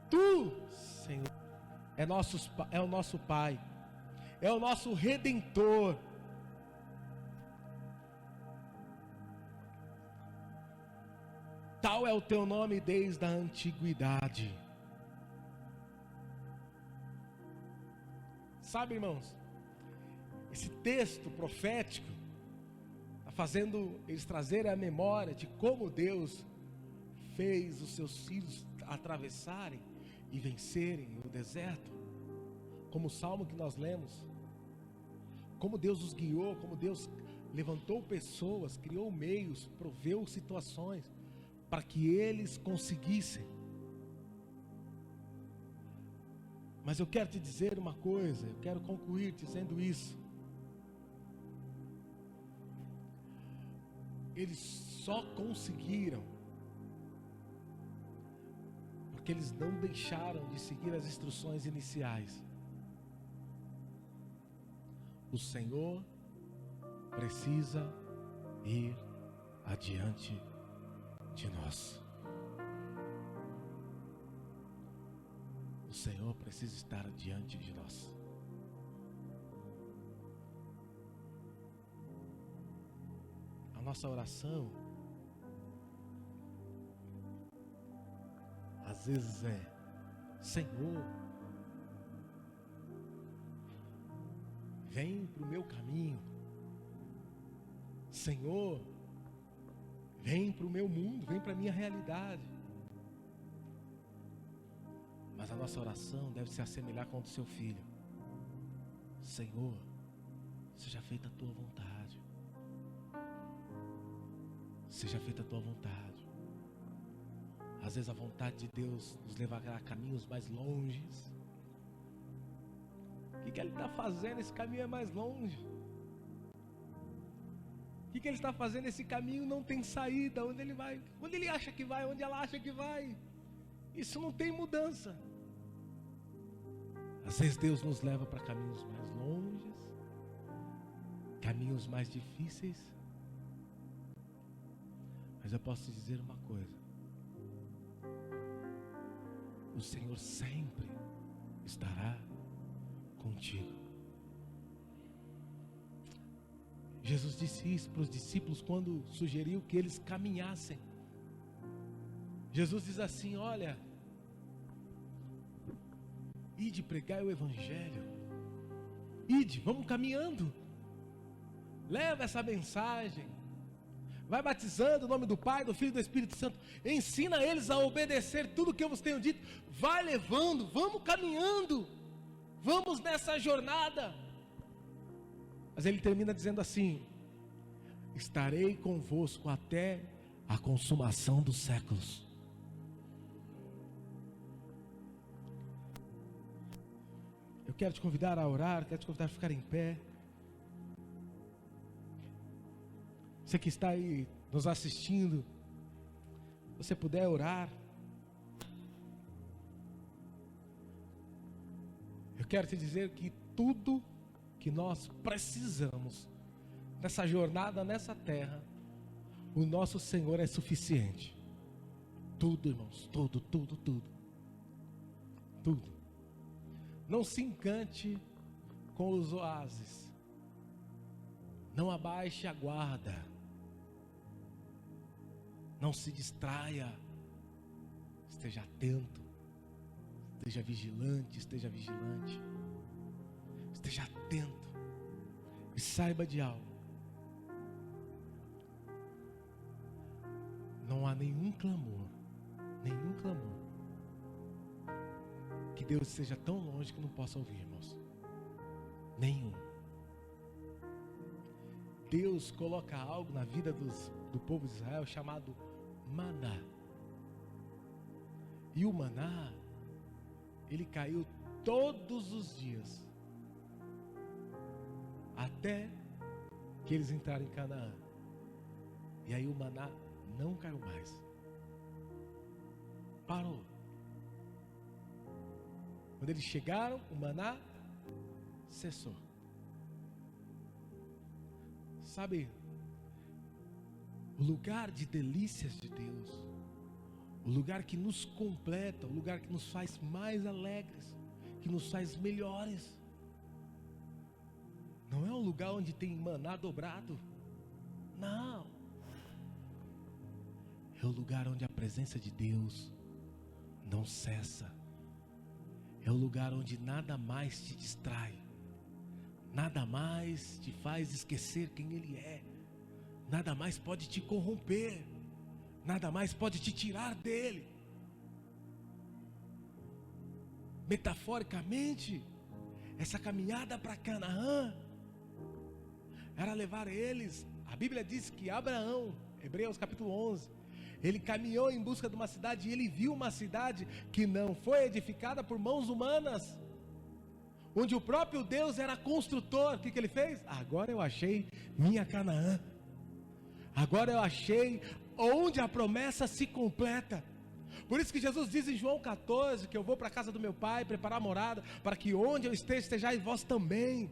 tu, Senhor, é o nosso Pai, é o nosso Redentor. Tal é o teu nome desde a antiguidade. Sabe, irmãos, esse texto profético está fazendo eles trazerem a memória de como Deus fez os seus filhos atravessarem e vencerem o deserto, como o salmo que nós lemos, como Deus os guiou, como Deus levantou pessoas, criou meios, proveu situações para que eles conseguissem. Mas eu quero te dizer uma coisa, eu quero concluir dizendo isso. Eles só conseguiram porque eles não deixaram de seguir as instruções iniciais. O Senhor precisa ir adiante de nós. O Senhor precisa estar diante de nós. A nossa oração às vezes é: Senhor, vem para o meu caminho. Senhor, vem para o meu mundo, vem para a minha realidade. Mas a nossa oração deve se assemelhar com a do seu filho. Senhor, seja feita a tua vontade. Seja feita a tua vontade. Às vezes a vontade de Deus nos levará a caminhos mais longes. O que Ele está fazendo? Esse caminho é mais longe. O que Ele está fazendo? Esse caminho não tem saída. Onde Ele vai? Onde Ele acha que vai? Onde ela acha que vai? Isso não tem mudança. Às vezes Deus nos leva para caminhos mais longes, caminhos mais difíceis. Mas eu posso te dizer uma coisa: o Senhor sempre estará contigo. Jesus disse isso para os discípulos quando sugeriu que eles caminhassem. Jesus diz assim: olha, ide pregar o Evangelho, ide, vamos caminhando, leva essa mensagem, vai batizando o nome do Pai, do Filho e do Espírito Santo, ensina eles a obedecer tudo que eu vos tenho dito, vai levando, vamos caminhando, vamos nessa jornada. Mas ele termina dizendo assim: estarei convosco até a consumação dos séculos. Eu quero te convidar a orar, quero te convidar a ficar em pé. Você que está aí nos assistindo, você puder orar. Eu quero te dizer que tudo que nós precisamos nessa jornada, nessa terra, o nosso Senhor é suficiente. Tudo, irmãos, tudo. Não se encante com os oásis. Não abaixe a guarda. Não se distraia. Esteja atento. Esteja vigilante. Esteja atento. E saiba de algo. Não há nenhum clamor. Que Deus esteja tão longe que não possa ouvir, irmãos. Nenhum. Deus coloca algo na vida do povo de Israel chamado maná. E o maná, ele caiu todos os dias, até que eles entraram em Canaã. E aí o maná não caiu mais. Parou. Quando eles chegaram, o maná cessou. Sabe, o lugar de delícias de Deus, o lugar que nos completa, o lugar que nos faz mais alegres, que nos faz melhores, não é um lugar onde tem maná dobrado. Não. É o lugar onde a presença de Deus não cessa. É o lugar onde nada mais te distrai, nada mais te faz esquecer quem Ele é, nada mais pode te corromper, nada mais pode te tirar dele. Metaforicamente, essa caminhada para Canaã era levar eles. A Bíblia diz que Abraão, Hebreus capítulo 11, ele caminhou em busca de uma cidade, e ele viu uma cidade que não foi edificada por mãos humanas, onde o próprio Deus era construtor. O que ele fez? Agora eu achei minha Canaã, agora eu achei onde a promessa se completa. Por isso que Jesus diz em João 14, que eu vou para a casa do meu pai, preparar morada, para que onde eu esteja, estejais vós também.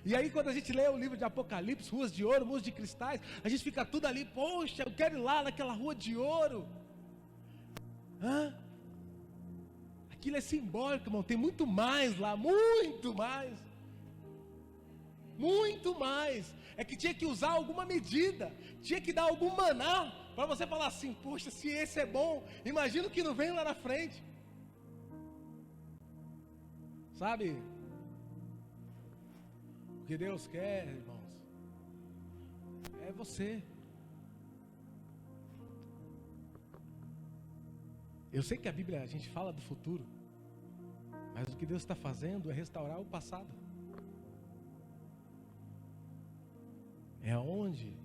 E aí quando a gente lê o livro de Apocalipse, ruas de ouro, muros de cristais, a gente fica tudo ali, poxa, eu quero ir lá naquela rua de ouro. Aquilo é simbólico, irmão, tem muito mais lá, muito mais. É que tinha que usar alguma medida, tinha que dar algum maná, para você falar assim, poxa, se esse é bom, imagina o que não vem lá na frente. Sabe? O que Deus quer, irmãos, é você. Eu sei que a Bíblia, a gente fala do futuro, mas o que Deus está fazendo é restaurar o passado. É onde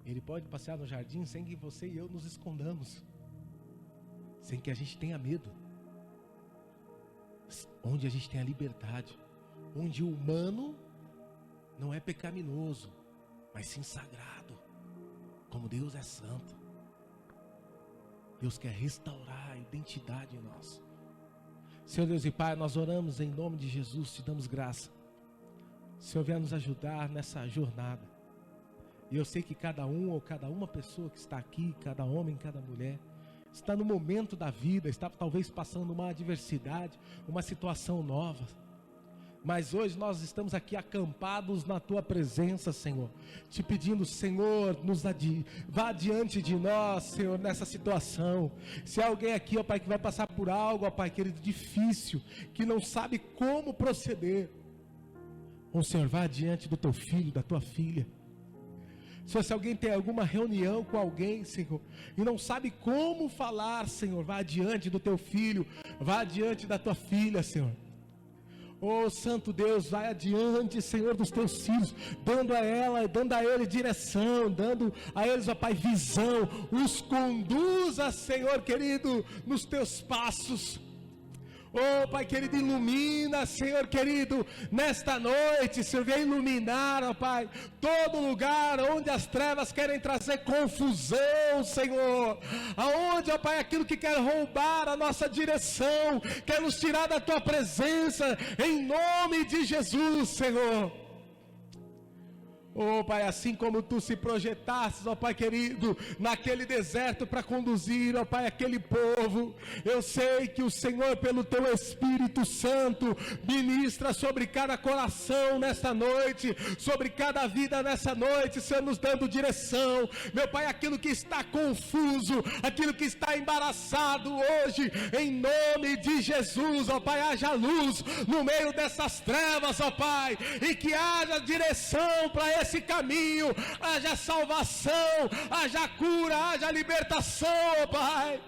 Ele pode passear no jardim sem que você e eu nos escondamos, sem que a gente tenha medo, onde a gente tem a liberdade, onde o humano não é pecaminoso, mas sim sagrado, como Deus é santo. Deus quer restaurar a identidade em nós. Senhor Deus e Pai, nós oramos em nome de Jesus, te damos graça. Senhor, venha nos ajudar nessa jornada. E eu sei que cada um ou cada uma pessoa que está aqui, cada homem, cada mulher, está no momento da vida, está talvez passando uma adversidade, uma situação nova. Mas hoje nós estamos aqui acampados na Tua presença, Senhor, te pedindo, Senhor, vá diante de nós, Senhor, nessa situação. Se há alguém aqui, ó Pai, que vai passar por algo, ó Pai querido, difícil, que não sabe como proceder, ó Senhor, vá diante do Teu filho, da Tua filha. Senhor, se alguém tem alguma reunião com alguém, Senhor, e não sabe como falar, Senhor, vá diante do Teu filho, vá diante da Tua filha, Senhor. Oh, Santo Deus, vai adiante, Senhor, dos Teus filhos, dando a ele direção, dando a eles, ó Pai, visão, os conduza, Senhor querido, nos Teus passos. Oh, Pai querido, ilumina, Senhor querido, nesta noite, Senhor, vem iluminar, ó Pai, todo lugar onde as trevas querem trazer confusão, Senhor, aonde, ó Pai, aquilo que quer roubar a nossa direção, quer nos tirar da Tua presença, em nome de Jesus, Senhor. Oh Pai, assim como Tu se projetasses, ó Pai querido, naquele deserto para conduzir, ó Pai, aquele povo, eu sei que o Senhor, pelo Teu Espírito Santo, ministra sobre cada coração nesta noite, sobre cada vida nessa noite, Senhor, nos dando direção, meu Pai, aquilo que está confuso, aquilo que está embaraçado hoje, em nome de Jesus, ó Pai, haja luz no meio dessas trevas, ó Pai, e que haja direção para esse caminho, haja salvação, haja cura, haja libertação, ó Pai,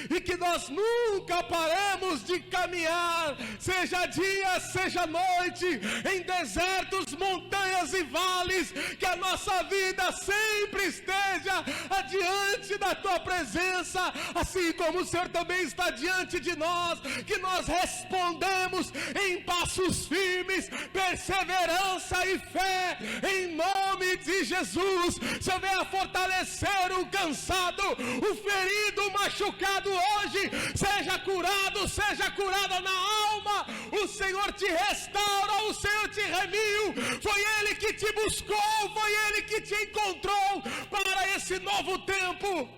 e que nós nunca paremos de caminhar, seja dia, seja noite, em desertos, montanhas e vales, que a nossa vida sempre esteja adiante da Tua presença, assim como o Senhor também está diante de nós, que nós respondemos em passos firmes, perseverança e fé, em nome de Jesus. Senhor, venha fortalecer o cansado, o ferido, o machucado hoje, seja curado, seja curada na alma, o Senhor te restaura, o Senhor te remiu, foi Ele que te buscou, foi Ele que te encontrou para esse novo tempo.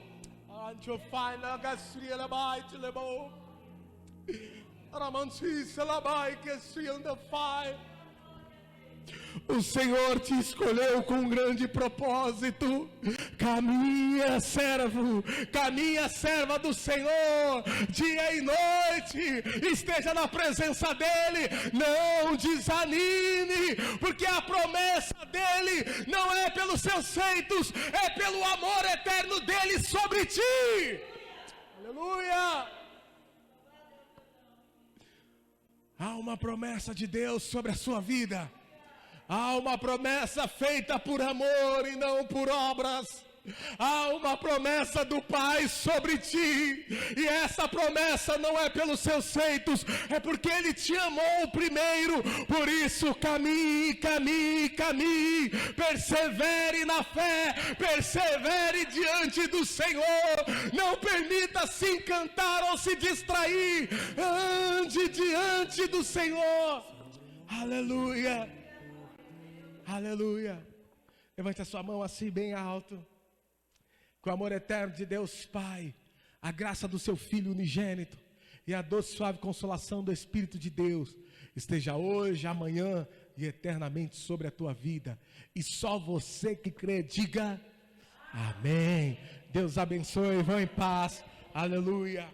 O Senhor te escolheu com um grande propósito. Caminha, servo, caminha, serva do Senhor, dia e noite, esteja na presença dEle, não desanime, porque a promessa dEle não é pelos seus feitos, é pelo amor eterno dEle sobre ti. Aleluia! Há uma promessa de Deus sobre a sua vida. Há uma promessa feita por amor e não por obras. Há uma promessa do Pai sobre ti, e essa promessa não é pelos seus feitos, é porque Ele te amou primeiro. Por isso caminhe, caminhe, caminhe, persevere na fé, persevere diante do Senhor, não permita se encantar ou se distrair, ande diante do Senhor. Aleluia, aleluia. Levante a sua mão assim bem alto. Que o amor eterno de Deus Pai, a graça do seu Filho unigênito e a doce suave consolação do Espírito de Deus esteja hoje, amanhã e eternamente sobre a tua vida. E só você que crê, diga amém. Deus abençoe, vão em paz. Aleluia.